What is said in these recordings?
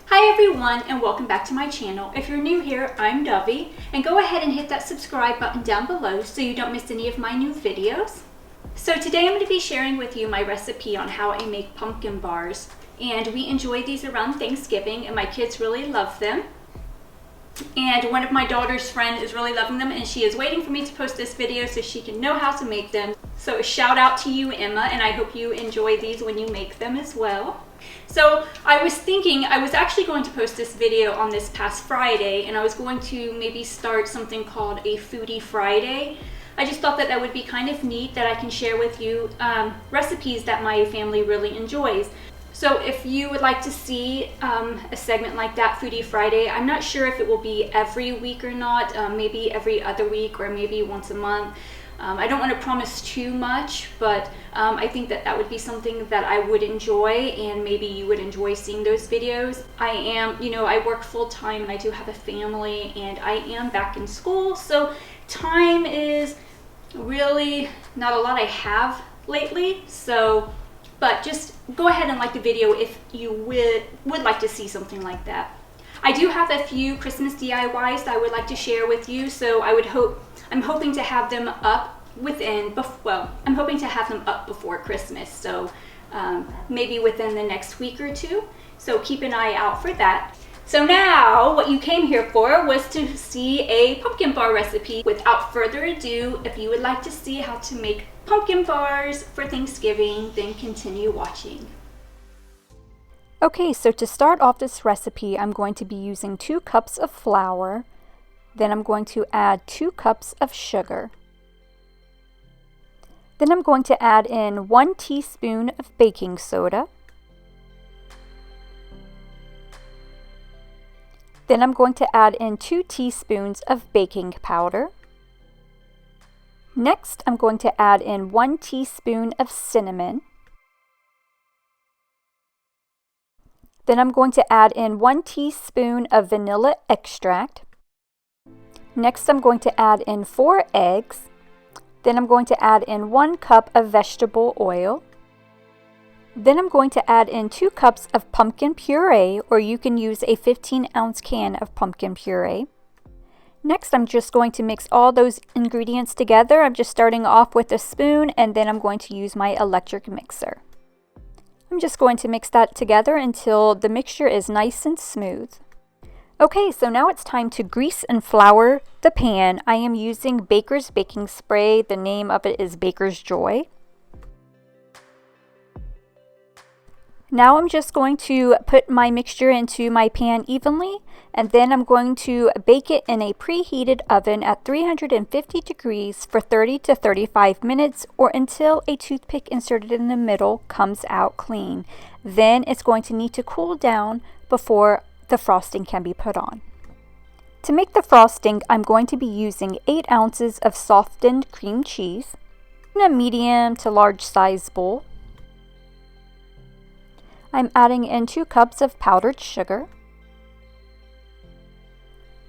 Hi everyone, and welcome back to my channel. If you're new here, I'm Dovey, and go ahead and hit that subscribe button down below so you don't miss any of my new videos. So today I'm going to be sharing with you my recipe on how I make pumpkin bars, and we enjoy these around Thanksgiving and my kids really love them. And one of my daughter's friends is really loving them, and she is waiting for me to post this video so she can know how to make them. So a shout out to you, Emma, and I hope you enjoy these when you make them as well. So I was thinking I was actually going to post this video on this past Friday, and I was going to maybe start something called a Foodie Friday. I just thought that that would be kind of neat that I can share with you recipes that my family really enjoys. So if you would like to see a segment like that, Foodie Friday, I'm not sure if it will be every week or not, maybe every other week or maybe once a month. I don't want to promise too much, but I think that that would be something that I would enjoy, and maybe you would enjoy seeing those videos. I work full time and I do have a family, and I am back in school, so time is really not a lot I have lately. But just go ahead and like the video if you would like to see something like that. I do have a few Christmas DIYs that I would like to share with you, so I'm hoping to have them up I'm hoping to have them up before Christmas, so maybe within the next week or two, so keep an eye out for that. So now what you came here for was to see a pumpkin bar recipe. Without further ado, if you would like to see how to make pumpkin bars for Thanksgiving, then continue watching. Okay, so to start off this recipe, I'm going to be using 2 cups of flour. Then I'm going to add 2 cups of sugar. Then I'm going to add in 1 teaspoon of baking soda. Then I'm going to add in 2 teaspoons of baking powder. Next, I'm going to add in 1 teaspoon of cinnamon. Then I'm going to add in 1 teaspoon of vanilla extract. Next, I'm going to add in 4 eggs. Then I'm going to add in 1 cup of vegetable oil. Then I'm going to add in 2 cups of pumpkin puree, or you can use a 15-ounce can of pumpkin puree. Next, I'm just going to mix all those ingredients together. I'm just starting off with a spoon, and then I'm going to use my electric mixer. I'm just going to mix that together until the mixture is nice and smooth. Okay, so now it's time to grease and flour the pan. I am using Baker's baking spray. The name of it is Baker's Joy. Now I'm just going to put my mixture into my pan evenly, and then I'm going to bake it in a preheated oven at 350 degrees for 30 to 35 minutes, or until a toothpick inserted in the middle comes out clean. Then it's going to need to cool down before the frosting can be put on. To make the frosting, I'm going to be using 8 ounces of softened cream cheese in a medium to large size bowl. I'm adding in 2 cups of powdered sugar,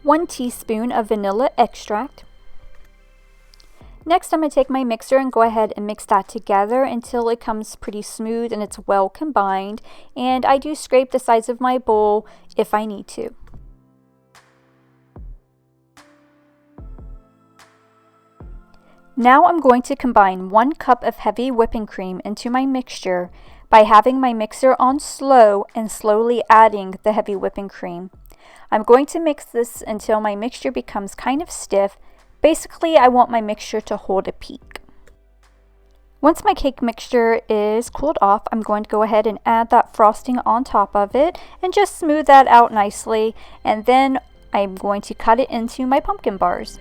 1 teaspoon of vanilla extract. Next, I'm going to take my mixer and go ahead and mix that together until it comes pretty smooth and it's well combined. And I do scrape the sides of my bowl if I need to. Now I'm going to combine 1 cup of heavy whipping cream into my mixture by having my mixer on slow and slowly adding the heavy whipping cream. I'm going to mix this until my mixture becomes kind of stiff. Basically, I want my mixture to hold a peak. Once my cake mixture is cooled off, I'm going to go ahead and add that frosting on top of it and just smooth that out nicely, and then I'm going to cut it into my pumpkin bars.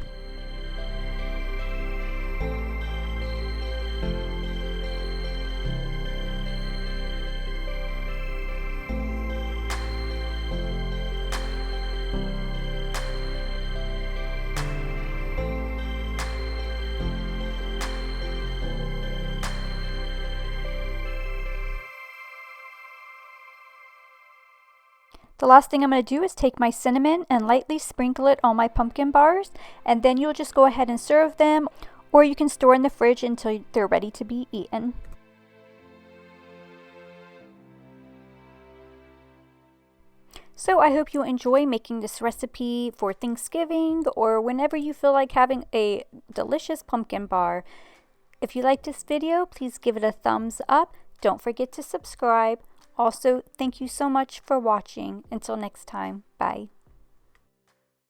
The last thing I'm going to do is take my cinnamon and lightly sprinkle it on my pumpkin bars, and then you'll just go ahead and serve them, or you can store in the fridge until they're ready to be eaten. So I hope you enjoy making this recipe for Thanksgiving or whenever you feel like having a delicious pumpkin bar. If you like this video, please give it a thumbs up. Don't forget to subscribe. Also, thank you so much for watching. Until next time, bye.